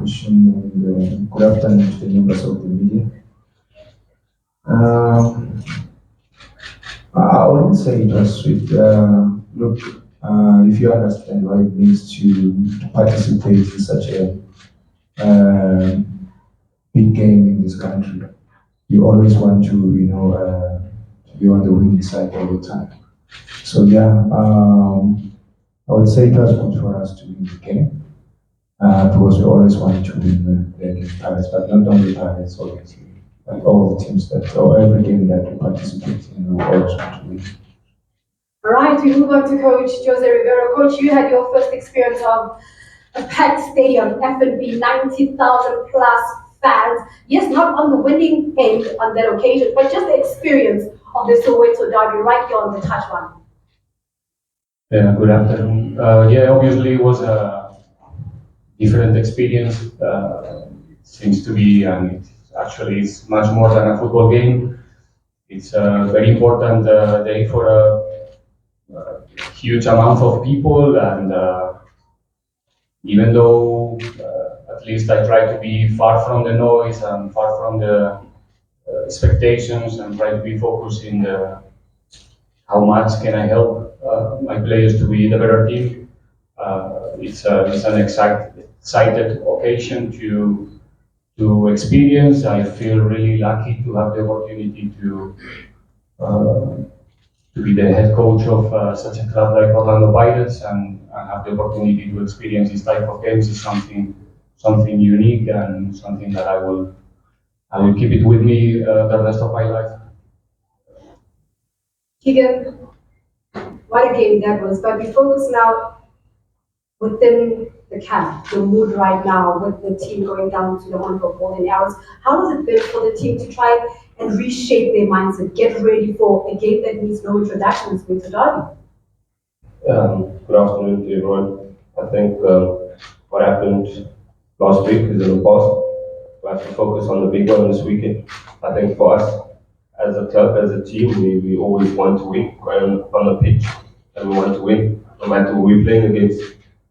question, and good afternoon to the members of the media. Um, I wouldn't say it was sweet. Look, if you understand what it means to participate in such a big game in this country, you always want to be on the winning side all the time. So yeah, I would say it was good for us to win the game. Because we always want to win against Pirates, but not only Pirates, obviously, but all the teams or every game that we participate in, we always want to win. All right, we move on to Coach José Riveiro. Coach, you had your first experience of a packed stadium, F&B, 90,000 plus fans. Yes, not on the winning end on that occasion, but just the experience of the Soweto derby right here on the touch one. Yeah, good afternoon. Yeah, obviously it was a different experience. It seems to be, and it actually is much more than a football game. It's a very important day for a huge amount of people, and even though at least I try to be far from the noise and far from the expectations and try to be focused in how much can I help my players to be the better team. It's an excited occasion to experience. I feel really lucky to have the opportunity uh, to be the head coach of such a club like Orlando Pirates and have the opportunity to experience this type of games is something unique and something that I will keep it with me the rest of my life. Keegan, what a game that was. But we focus now within the camp, the mood right now with the team going down to the wonderful golden hours. How has it been for the team to try and reshape their mindset, get ready for a game that needs no introductions with the derby? Good afternoon to everyone. I think what happened last week is in the past. We have to focus on the big one this weekend. I think for us, as a club, as a team, we always want to win. We're on the pitch and we want to win, no matter who we're playing against.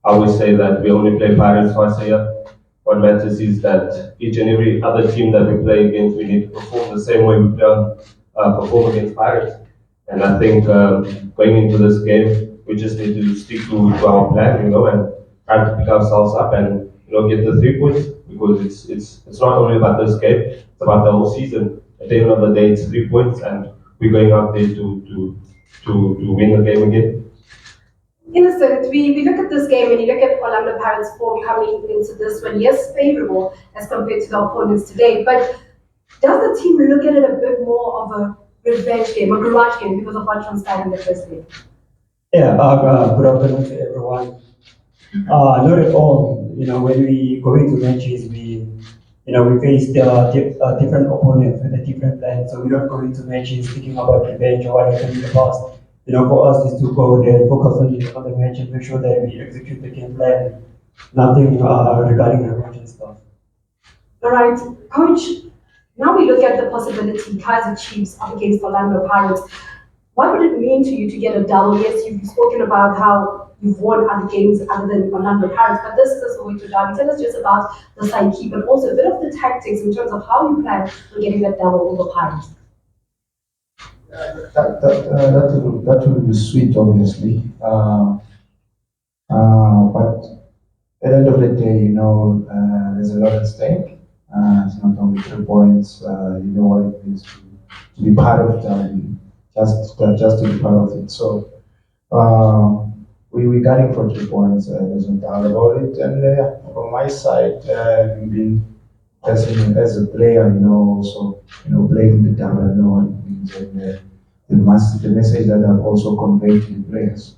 I always say that we only play Pirates twice a year. What matters is that each and every other team that we play against, we need to perform the same way we perform against Pirates. And I think going into this game, we just need to stick to our plan, and try to pick ourselves up and get the 3 points because it's not only about this game, it's about the whole season. At the end of the day, it's 3 points, and we're going out there to win the game again. Innocent, we look at this game and you look at Orlando Pirates' form coming into this one, yes, favorable as compared to the opponents today, but does the team look at it a bit more of a revenge game, a garage game because of what transpired in the first game? Yeah, good afternoon to everyone. Not at all. When we go into matches, we face different opponents with a different plan. So we don't go into matches thinking about revenge or what happened in the past. For us is to go there, focus on the match and make sure that we execute the game plan. Nothing regarding revenge and stuff. All right, Coach, now we look at the possibility Kaizer Chiefs up against Orlando Pirates. What would it mean to you to get a double? Yes, you've spoken about how you've won other games other than Orlando Pirates, but this is a way to derby. Tell us just about the psyche, but also a bit of the tactics in terms of how you plan on getting that double over Pirates. That will be sweet, obviously. But at the end of the day, there's a lot at stake. It's not only 3 points. You know what it means to be part of it, just to be part of it. So we're gunning for 3 points. There's no doubt about it. And from my side, we've been as a player, also playing the double, I know what it means. And the message that I've also conveyed to the players.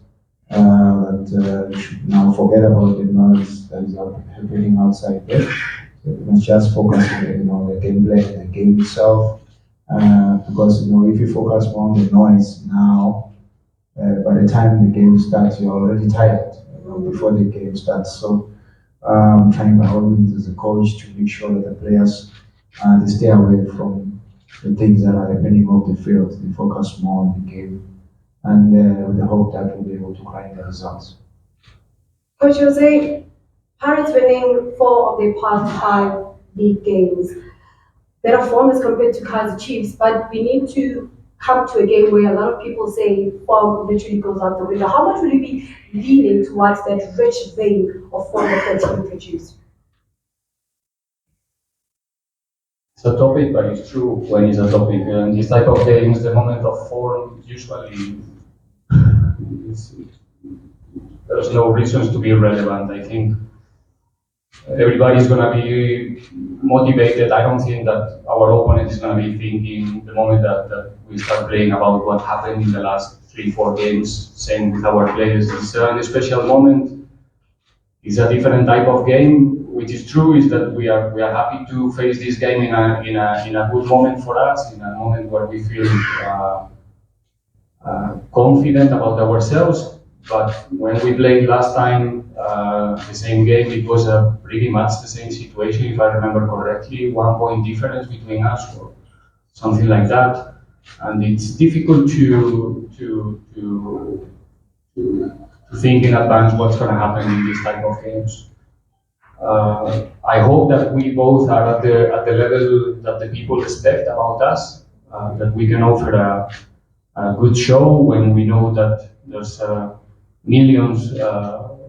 That we should now forget about the noise that is happening outside there. So we must just focus on the gameplay, the game itself. Because if you focus more on the noise now, by the time the game starts, you're already tired before the game starts. So I'm trying by all means as a coach to make sure that the players they stay away from the things that are happening off the field. They focus more on the game, and with the hope that we'll be able to find the results. Coach Jose, Pirates winning 4 of their past 5 league games. Better form as compared to Kaizer Chiefs, but we need to come to a game where a lot of people say form literally goes out the window. How much will you be leaning towards that rich vein of form that the team produced? It's a topic, but it's true when it's a topic. And this type of games, the moment of form usually it's, there's no reasons to be relevant. I think everybody's going to be motivated. I don't think that our opponent is going to be thinking the moment that we start playing about what happened in the last 3, 4 games. Same with our players. It's a special moment. It's a different type of game. Which is true is that we are happy to face this game in a good moment for us, in a moment where we feel confident about ourselves. But when we played last time the same game, it was pretty much the same situation, if I remember correctly, 1 point difference between us or something like that. And it's difficult to think in advance what's going to happen in this type of games. I hope that we both are at the level that the people expect about us, that we can offer a good show when we know that there's millions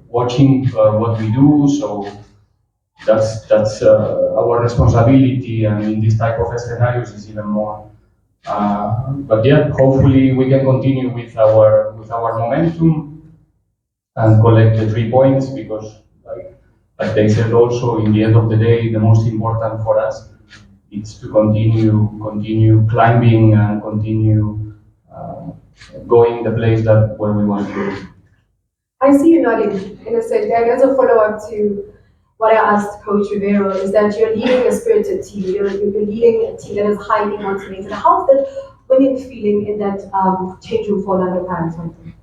watching what we do. So that's our responsibility, and in this type of scenarios is even more. But yeah, hopefully we can continue with our momentum and collect the 3 points, because like they said also, in the end of the day, the most important for us is to continue climbing and continue going the place that where we want to go. I see you nodding, innocent. And as a follow-up to what I asked Coach Riveiro, is that you're leading a spirited team. You're leading a team that is highly motivated. How's that winning feeling in that change room for Orlando Pirates right now?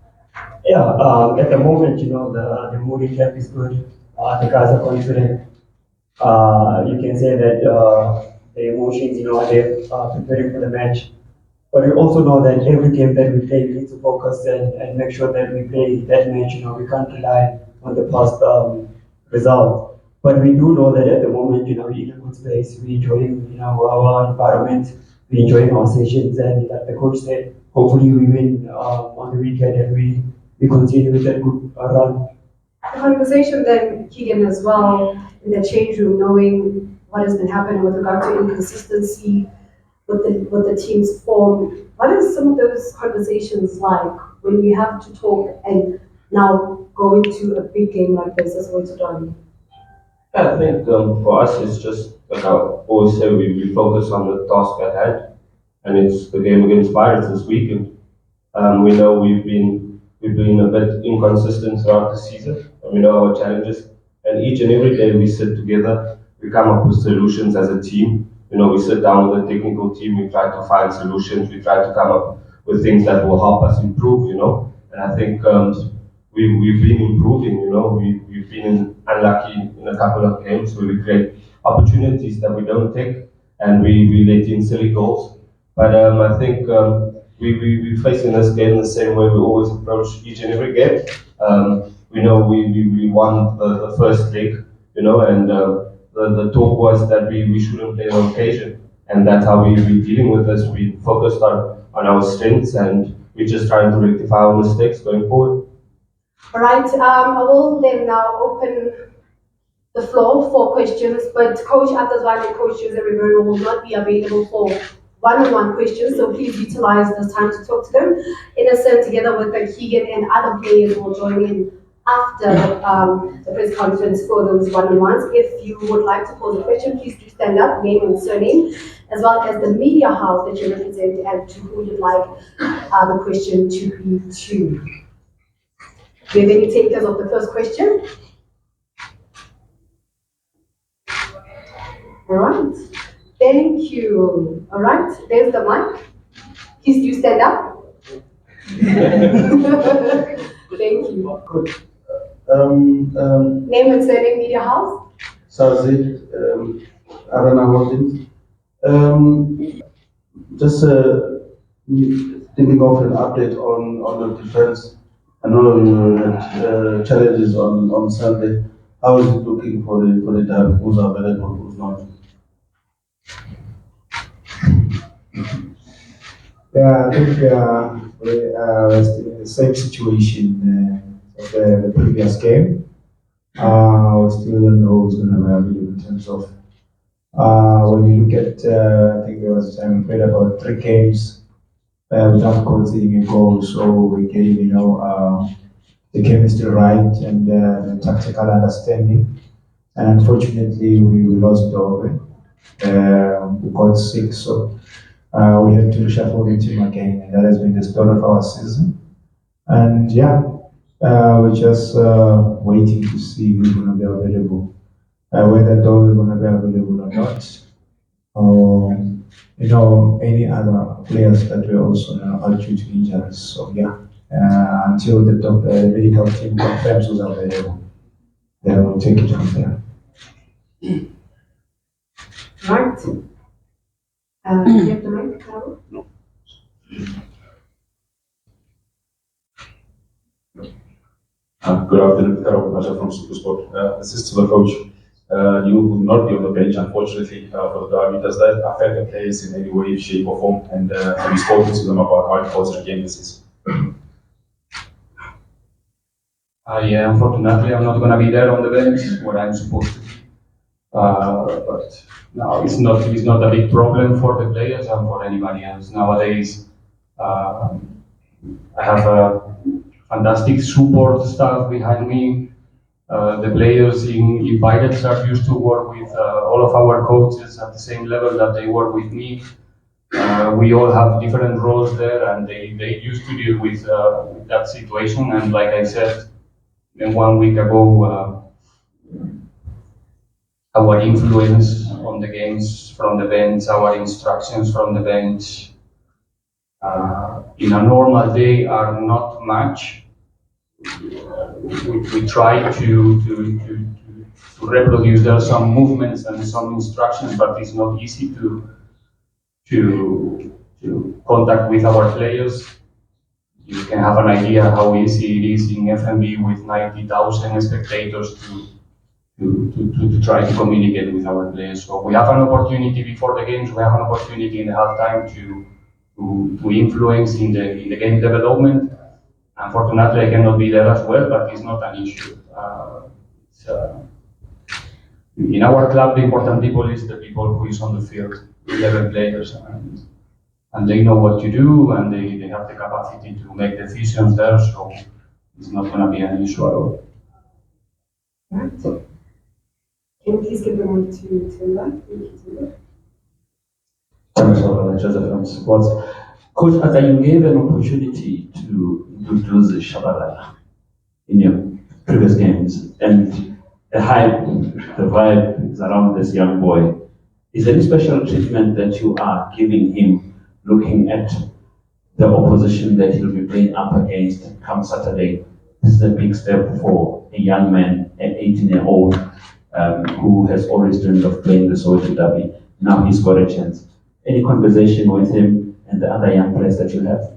Yeah, at the moment, the mood in camp is good. The guys are confident. You can say that the emotions, they're preparing for the match. But we also know that every game that we play, we need to focus and make sure that we play that match. We can't rely on the past result. But we do know that at the moment, we're in a good space. We're enjoying, our environment. We're enjoying our sessions. And like the coach said, hopefully we win on the weekend and we continue with that good run. The conversation then, Keegan, as well, in the change room, knowing what has been happening with regard to inconsistency with the team's form. What are some of those conversations like when you have to talk and now go into a big game like this as well to Donny? I think for us, it's just like I always say, we focus on the task at hand, and it's the game against Pirates this weekend. We know we've been a bit inconsistent throughout the season, and we know our challenges. And each and every day we sit together, we come up with solutions as a team. We sit down with the technical team, we try to find solutions, we try to come up with things that will help us improve. And I think we've been improving. We've been unlucky in a couple of games where we create opportunities that we don't take, and we let in silly goals. But I think we're facing this game the same way we always approach each and every game. We know we won the first leg, and the talk was that we shouldn't play on occasion. And that's how we're dealing with this. We focused on our strengths, and we're just trying to rectify our mistakes going forward. All right, I will then now open the floor for questions, but Coach Zwane and Coach José Riveiro will not be available for one-on-one questions, so please utilize this time to talk to them. Innocent, together with Keegan and other players, will join in after the press conference for those one-on-ones. If you would like to pose a question, please do stand up, name and surname, as well as the media house that you represent and to who you'd like the question to be to. Do you have any takers of the first question? All right. Thank you. All right. There's the mic. Please do stand up. Thank you. Good. Name and surname, media house. Sazi, Arana Holdings. Just thinking of an update on the defense. I know you had challenges on Sunday. How is it looking for the derby? Who's available, who's not? Yeah, I think we're still in the same situation of the previous game. We still don't know who's going to be available in terms of when you look at, I think there was played about 3 games without conceding a goal. So again, the chemistry right and the tactical understanding. And unfortunately, we lost Dove. We got sick, so we had to reshuffle the team again, and that has been the story of our season. And yeah, we're just waiting to see who's going to be available, whether Dove is going to be available or not, or any other players that were also out due to injuries. So yeah, until the medical team confirms who's available, then we'll take it from there. Right. You have the mic, Carol? Good afternoon, Karo Pasha from Supersport. This is to the coach. You will not be on the bench, unfortunately, for the derby. Does that affect the players in any way, shape, or form? And have you spoken to them about how important the game this is? Yeah, unfortunately, I'm not going to be there on the bench where I'm supposed to be. But no, it's not a big problem for the players and for anybody else. Nowadays, I have a fantastic support staff behind me. The players in Pirates are used to work with all of our coaches at the same level that they work with me. We all have different roles there, and they used to deal with that situation. And like I said, 1 week ago, our influence on the games from the bench, our instructions from the bench, in a normal day are not much. We try to reproduce. There are some movements and some instructions, but it's not easy to contact with our players. You can have an idea how easy it is in FMB with 90,000 spectators to try to communicate with our players. So we have an opportunity before the games. We have an opportunity in the halftime to influence in the game development. Unfortunately, I cannot be there as well, but it's not an issue. In our club, the important people is the people who is on the field, 11 players, and they know what to do, and they have the capacity to make decisions there, so it's not going to be an issue at all. Right. Can you please give the mic to Timber? José from Sports. Coach, as you gave an opportunity to introduce Shabalala in your previous games, and the hype, the vibe is around this young boy. Is there any special treatment that you are giving him, looking at the opposition that he'll be playing up against come Saturday? This is a big step for a young man, an 18-year-old, who has always dreamed of playing the Soweto derby. Now he's got a chance. Any conversation with him and the other young players that you have?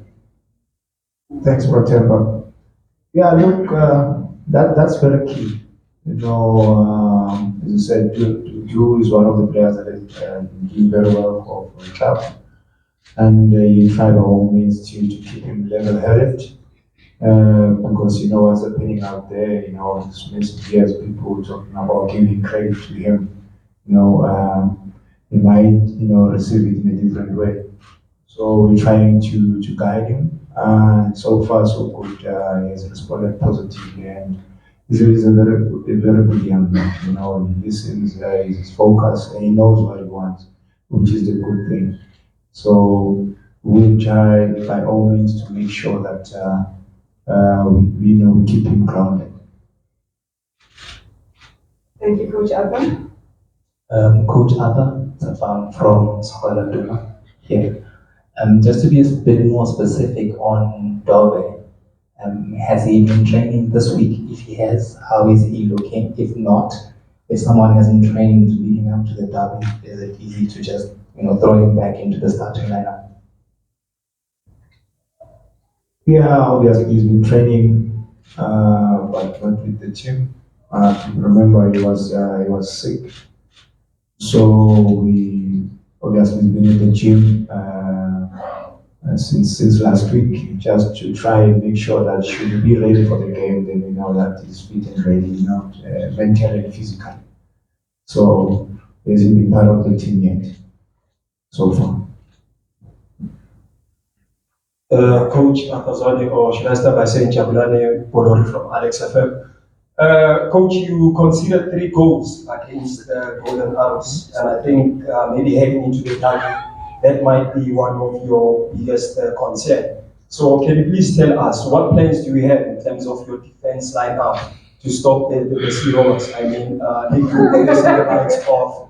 Thanks, Protemba. Yeah, look, that's very key. As you said, Ju is one of the players that is doing very well for the club, and you try by all means to keep him level-headed, because what's happening out there. This recent years, people talking about giving credit to him. He might receive it in a different way. So we're trying to guide him, and so far so good. He has responded positively, and he's a very good young man. He listens, he's focused, and he knows what he wants, which is the good thing. So we'll try by all means to make sure that we keep him grounded. Thank you, Coach Alban. Coach Arthur from Soweto here. Just to be a bit more specific on Dove, has he been training this week? If he has, how is he looking? If not, if someone hasn't trained leading up to the derby, is it easy to just throw him back into the starting lineup? Yeah, obviously he's been training, but not with the team. Remember, he was sick, so we obviously been in the gym since last week just to try and make sure that should he be ready for the game, then we know that he's fit and ready, mentally and physically. So he hasn't been part of the team yet so far. Coach Zwane, or should I start by saying Jabulane Bolori from Alex FM? Coach, you considered 3 goals against Golden Arrows, and I think maybe heading into the derby, that might be one of your biggest concern. So can you please tell us what plans do you have in terms of your defense lineup to stop the Sea Rovers? I mean, Nick Lucas and the likes of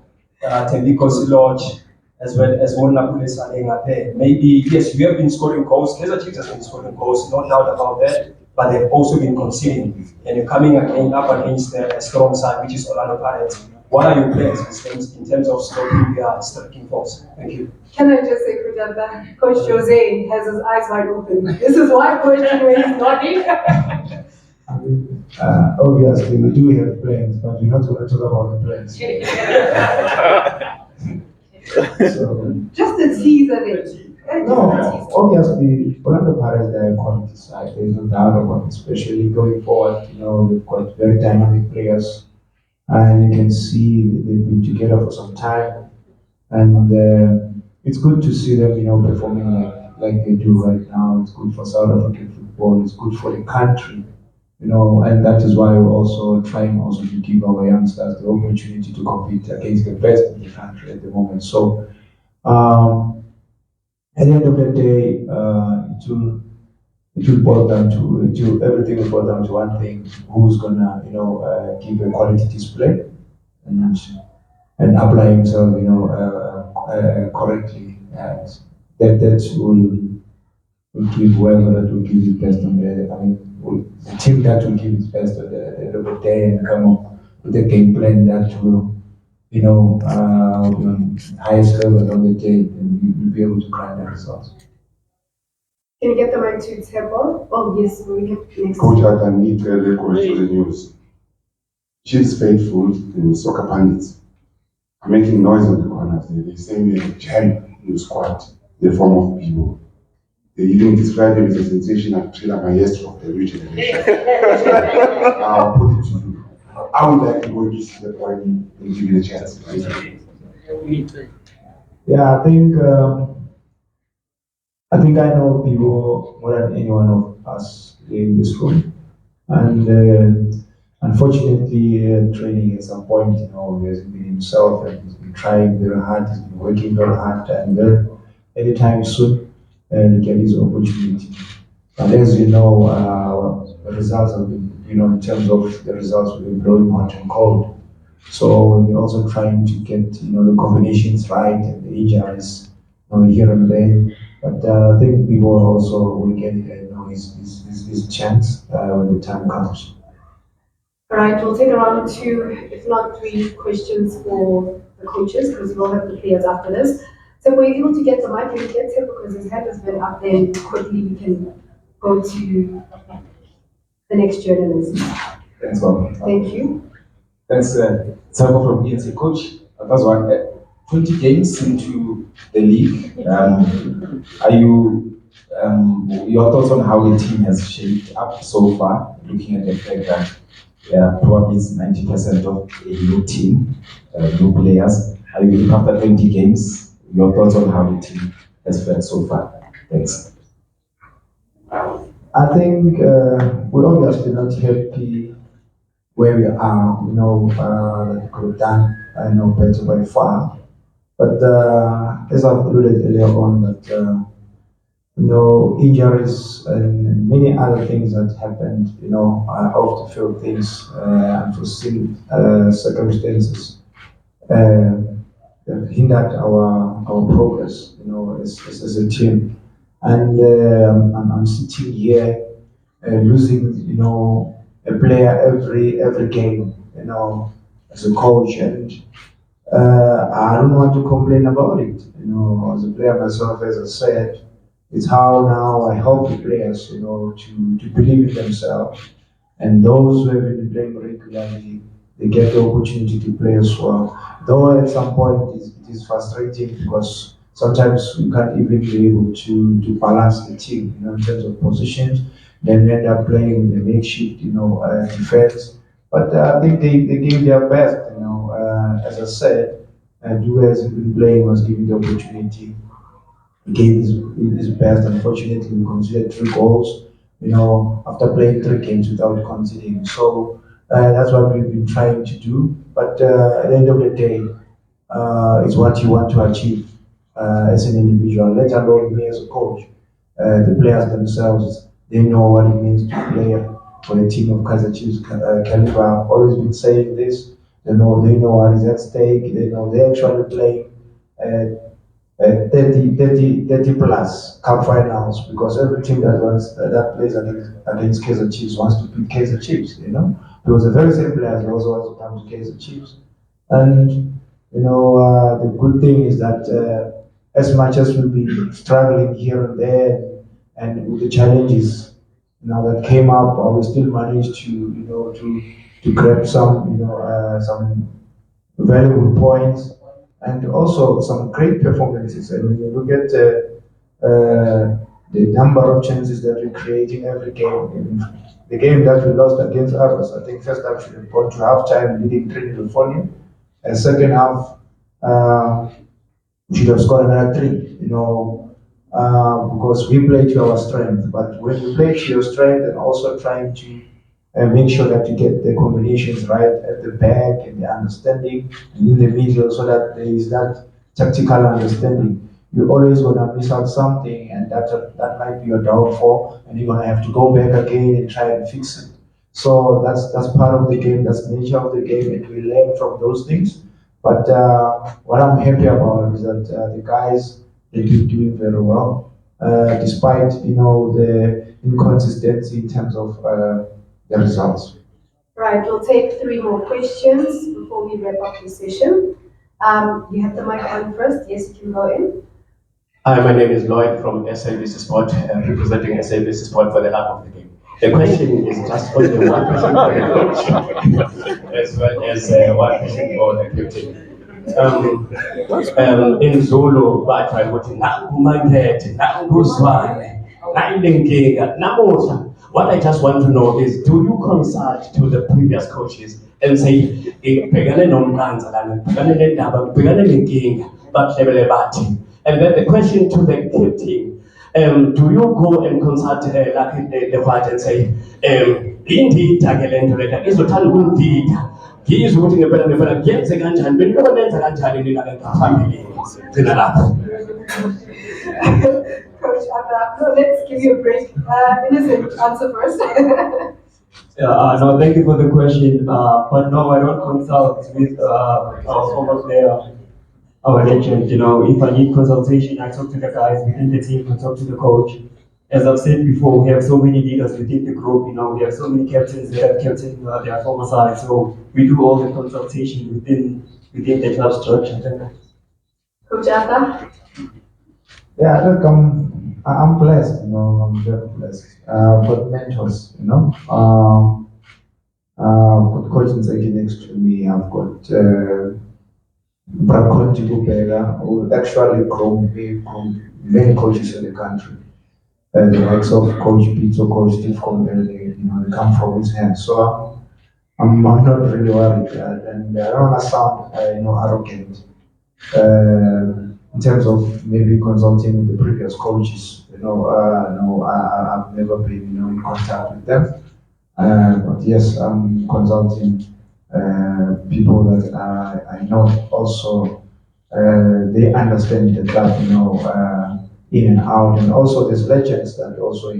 Tembiko Siloj, as well as Wonapule Saleng are there. Maybe, yes, we have been scoring goals. Kaizer Chiefs has been scoring goals, no doubt about that, but they've also been conceding. And you're coming again up against a strong side, which is Orlando Pirates. What are your plans in terms of stopping their striking force? Thank you. Can I just say, Kujata, Coach José has his eyes wide open. This is why Coach José is nodding. Obviously, we do have plans, but we're not going to talk about the plans. So, Just the tease of it. no, obviously, Orlando Pirates, they're a quality side. There's no doubt about it, especially going forward. They've got very dynamic players, and you can see they've been together for some time. And it's good to see them, performing like they do right now. It's good for South African football. It's good for the country, and that is why we're also trying also to give our youngsters the opportunity to compete against the best in the country at the moment. So, at the end of the day, it will boil down to everything will boil down to one thing: who's gonna, give a quality display and apply himself, correctly, and that will give whoever that will give his best on the team that will give its best at the end of the day and come up with a game plan that will, highest level on the day, and you'll be able to grind the results. Can you get the mic to Temple? Oh, yes, we have next. Coach Adam need to record for the news. She's faithful in soccer pundits are making noise on the corners. They say we have jam in the squad, the form of people. They even describe him as a sensational thriller maestro of the new generation. Now I'll put it to you. I would like to go to see the boy and give you a chance. Yeah, I think I know people more than any one of us in this room, and unfortunately, training at some point, he has been himself and he's been trying very hard, he's been working very hard, and anytime soon, get his opportunity. But as you know, the results have been, in terms of the results, we've been blowing hot and cold. So we're also trying to get, the combinations right and the injuries, here and there. But I think people also will get, his chance when the time comes. All right, we'll take around 2, if not 3 questions for the coaches, because we'll have the players after this. So we're able to get the mic, can we get him because his hand has been up there. Quickly, we can go to the next journalist. Thanks, Bob. Thank you. Thanks, Sabo from ENC. Coach, that's one. 20 games into the league. Are you, your thoughts on how the team has shaped up so far, looking at the fact that probably it's 90% of a new team, new players. Are you after 20 games? Your thoughts on how the team has fared so far? Thanks. I think we're obviously not happy where we are. That we could have done, better by far. But as I've alluded earlier on, that injuries and many other things that happened, off the field things, unforeseen circumstances, have hindered our progress, as a team. And I'm sitting here losing, a player every game, as a coach, and I don't want to complain about it. As a player myself, as I said, it's how now I help the players, to believe in themselves And those who have been playing regularly, they get the opportunity to play as well. Though at some point it is frustrating because sometimes you can't even be able to balance the team, in terms of positions. Then end up playing the makeshift, defense. But I think they gave their best, as I said, and who has been playing was given the opportunity. He gave his best. Unfortunately, we conceded 3 goals, after playing 3 games without conceding. So that's what we've been trying to do. But at the end of the day, it's what you want to achieve as an individual, let alone me as a coach. The players themselves, they know what it means to play for a team of Kaizer Chiefs caliber. I've always been saying this. They know what is at stake. They know they're actually playing uh, 30 plus cup finals because every team that plays against Kaizer Chiefs wants to beat Kaizer Chiefs. Because the very same players also want to come to Kaizer Chiefs. And the good thing is that as much as we'll be struggling here and there, and with the challenges that came up, we still managed to grab some valuable points and also some great performances. And when you look at the number of chances that we create in every game, in the game that we lost against others, I think first half should have gone to halftime leading 3-0, and second half we should have scored another 3. Because we play to our strength. But when you play to your strength and also trying to make sure that you get the combinations right at the back and the understanding and in the middle so that there is that tactical understanding. You're always gonna miss out something and that might be your downfall and you're gonna have to go back again and try and fix it. So that's part of the game, that's the nature of the game and we learn from those things. But what I'm happy about is that the guys they've been doing very well, despite the inconsistency in terms of the results. Right, we'll take 3 more questions before we wrap up the session. You have the mic on first. Yes, you can go in. Hi, my name is Lloyd from SABC Sport, representing SABC Sport for the love of the game. The question is just only one question for the coach, as well as one question for the captain. In Zulu, bathi ukuthi nangu Mankethe, nangu Zwane, nayinenkinga, namuhla. What I just want to know is, do you consult to the previous coaches and say, bhekane nomqansa lana, bhekane nendaba, bhekane nenkinga, bakuhlebele bathi. And then the question to the captain, do you go and consult like the coach and say, indida ke le nto lena izothanda ukungidida. Ngizwe ukuthi ngempela kuyenze kanjani, beniloba nenza kanjani nina ke ngaphambili. Gcina lapho. Coach Abba, no, let's give you a break. Innocent, answer first. No, thank you for the question. But no, I don't consult with our former player, our legend. If I need consultation, I talk to the guys within the team, I talk to the coach. As I've said before, we have so many leaders within the group. We have so many captains that have captained their former side. So we do all the consultation within the club structure. Coach Abba? Yeah, look, I'm blessed, I'm very blessed. I've got mentors, I've got coaches sitting next to me. I've got Brakonji Gubega, who actually grown me from many coaches in the country. The likes of Coach Pizzo, Coach Steve Company, they come from his hands. So I'm not really worried, and I don't want to sound, arrogant. In terms of maybe consulting with the previous coaches, no, I've never been, in contact with them. But yes, I'm consulting people that I know also. They understand the club, in and out, and also there's legends that also,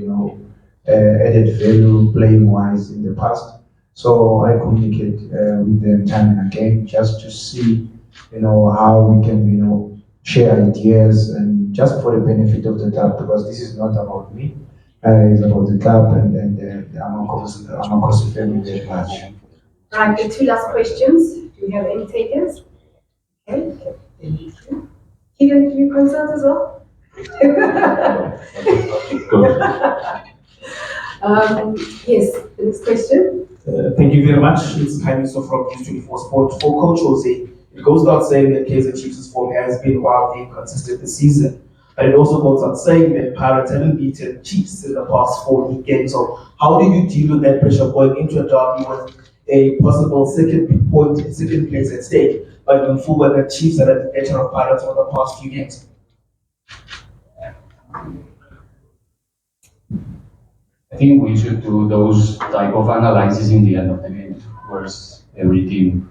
added value playing wise in the past. So I communicate with them time and again just to see, how we can, share ideas and just for the benefit of the club because this is not about me. It's about the club and the Amakosi family at large. Right, the 2 last questions. Do we have any takers? Okay. Keegan, do you consult as well? Yes, the next question. Thank you very much. It's Kaizer from News 24 Sport. For Coach José, it goes without saying that Kaizer Chiefs' form has been wildly inconsistent this season. But it also goes without saying that Pirates haven't beaten Chiefs in the past 4 league games. So how do you deal with that pressure going into a derby with a possible second place at stake, but in full that Chiefs are at the edge of Pirates for the past few games? I think we should do those type of analysis in the end of the game. Whereas every team,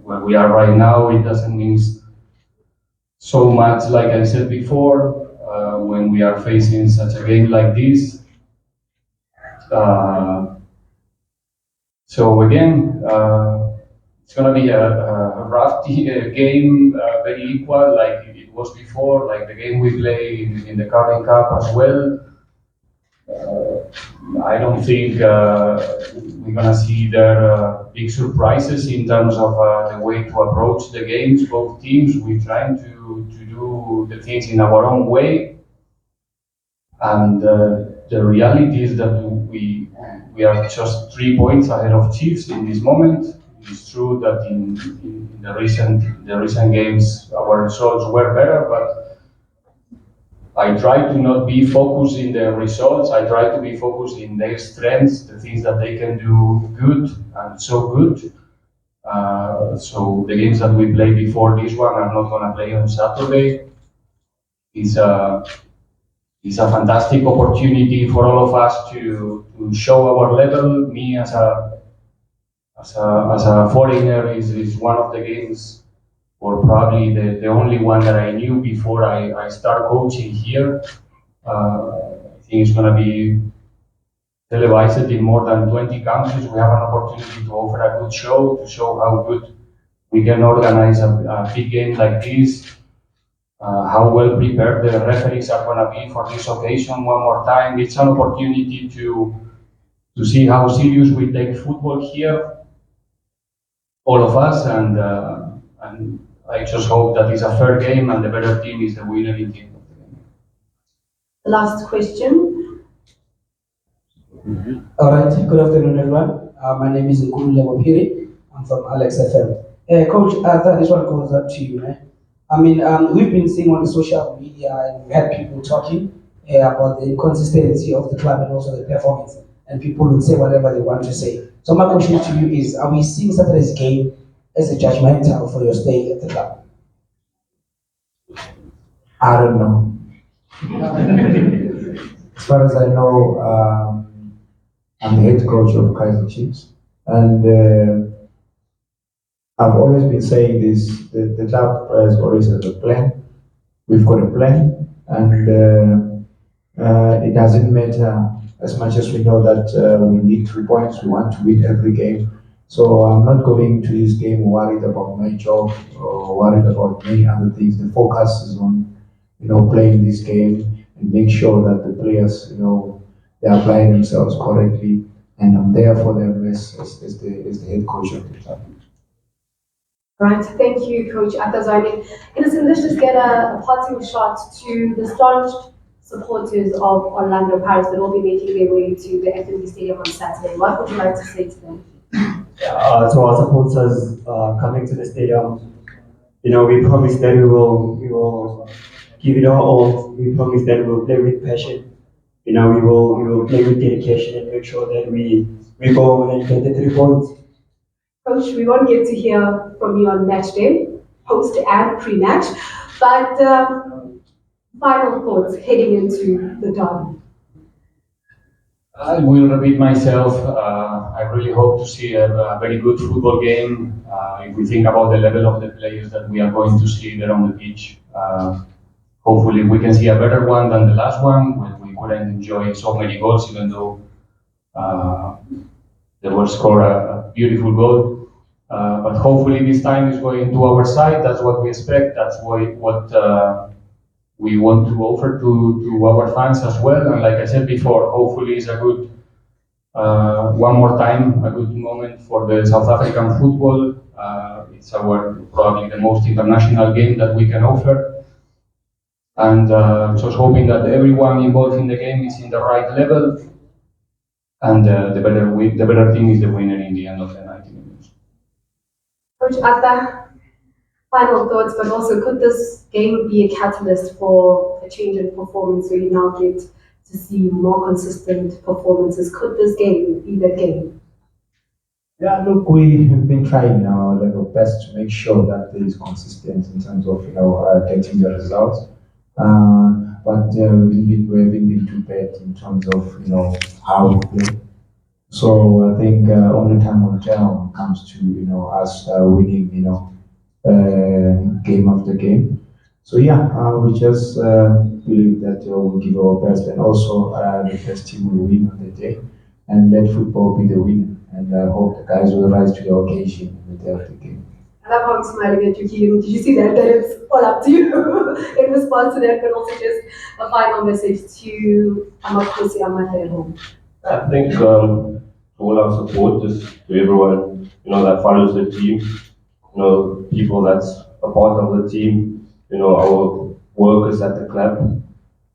where we are right now, it doesn't mean so much. Like I said before, when we are facing such a game like this. So again, it's gonna be a rough game, very equal, like it was before, like the game we play in the Carling Cup as well. I don't think we're gonna see there big surprises in terms of the way to approach the games. Both teams, we're trying to do the things in our own way, and the reality is that we are just 3 points ahead of Chiefs in this moment. It's true that in the recent games our results were better, but I try to not be focused in the results. I try to be focused in their strengths, the things that they can do good and so good. So the games that we played before this one are not going to play on Saturday. It's a fantastic opportunity for all of us to show our level. Me as a foreigner is one of the games, or probably the only one that I knew before I start coaching here. I think it's going to be televised in more than 20 countries. We have an opportunity to offer a good show, to show how good we can organize a big game like this, how well prepared the referees are going to be for this occasion. One more time, it's an opportunity to see how serious we take football here, all of us, and I just hope that it's a fair game and the better team is the winner in the end of the game. Last question. All right, good afternoon, everyone. My name is Nkulu Wapiri. I'm from Alex FM. Coach, this one goes up to you, man. I mean, we've been seeing on the social media and we had people talking about the inconsistency of the club and also the performance. And people will say whatever they want to say. So my question to you is, are we seeing Saturday's game as a judgmental for your stay at the club? I don't know. As far as I know, I'm the head coach of Kaizer Chiefs, and I've always been saying this: the club has always had a plan. We've got a plan, and it doesn't matter as much as we know that we need 3 points. We want to win every game. So I'm not going to this game worried about my job or worried about many other things. The focus is on, playing this game and make sure that the players, they apply themselves correctly. And I'm there for them as the head coach of the club. Right, thank you, Coach Zwane. Innocent, let's just get a parting shot to the staunch supporters of Orlando Pirates that will be making their way to the FNB Stadium on Saturday. What would you like to say to them? To our supporters coming to the stadium, we promise that we will give it our all. We promise that we will play with passion. We will play with dedication and make sure that we go and get the 3 points. Coach, we won't get to hear from you on match day, post and pre-match, but final thoughts heading into the derby. I will repeat myself. I really hope to see a very good football game. If we think about the level of the players that we are going to see there on the pitch, hopefully we can see a better one than the last one when we couldn't enjoy so many goals, even though they will score a beautiful goal. But hopefully this time is going to our side. That's what we expect. That's what we want to offer to our fans as well. And like I said before, hopefully it's a good, one more time, a good moment for the South African football. It's probably the most international game that we can offer. And just hoping that everyone involved in the game is in the right level. And the better team is the winner in the end of the 90 minutes. Coach Atta, final thoughts, but also could this game be a catalyst for a change in performance where you now get to see more consistent performances? Could this game be that game? Yeah, look, we have been trying our level best to make sure that there is consistent in terms of getting the results. But we haven't been too bad in terms of how we play. So I think only time will tell when it comes to us winning game after game. So yeah, we just believe that we'll give our best, and also the best team will win on the day, and let football be the winner. And I hope the guys will rise to the occasion on the day of the game. I love how I'm smiling at you, Kieran. Did you see that? That it's all up to you in response to that, but also just a final message to Amakosi Amata at home. I think all our support is to everyone, that follows the team, people that's a part of the team, our workers at the club.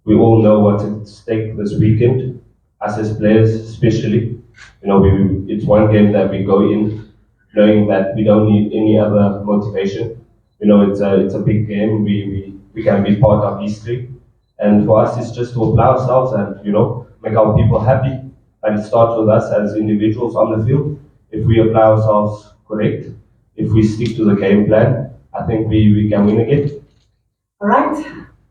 We all know what's at stake this weekend, us as players especially. It's one game that we go in knowing that we don't need any other motivation. It's a big game. We can be part of history. And for us, it's just to apply ourselves and, make our people happy. And it starts with us as individuals on the field. If we apply ourselves correct, if we stick to the game plan, I think we can win again. All right.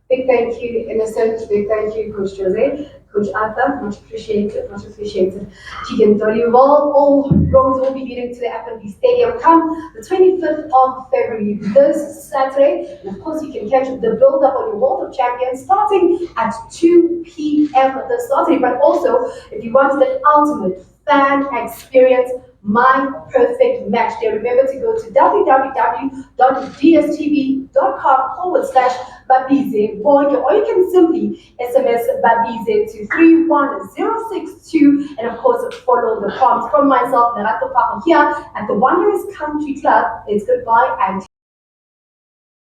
Big thank you, Innocent. Big thank you, Coach José. Coach Arthur, much appreciated, much appreciated. Chicken Dolival, all roads will be leading to the FNB Stadium come the 25th of February, this Saturday. And of course, you can catch the build-up on your World of Champions starting at 2 p.m. this Saturday. But also, if you want the ultimate fan experience, my perfect match day. Remember to go to www.dstv.com/Babize or you can simply SMS Babize to 31062 and of course follow the prompts from myself, Nerato Pako here at the Wanderers Country Club. It's goodbye and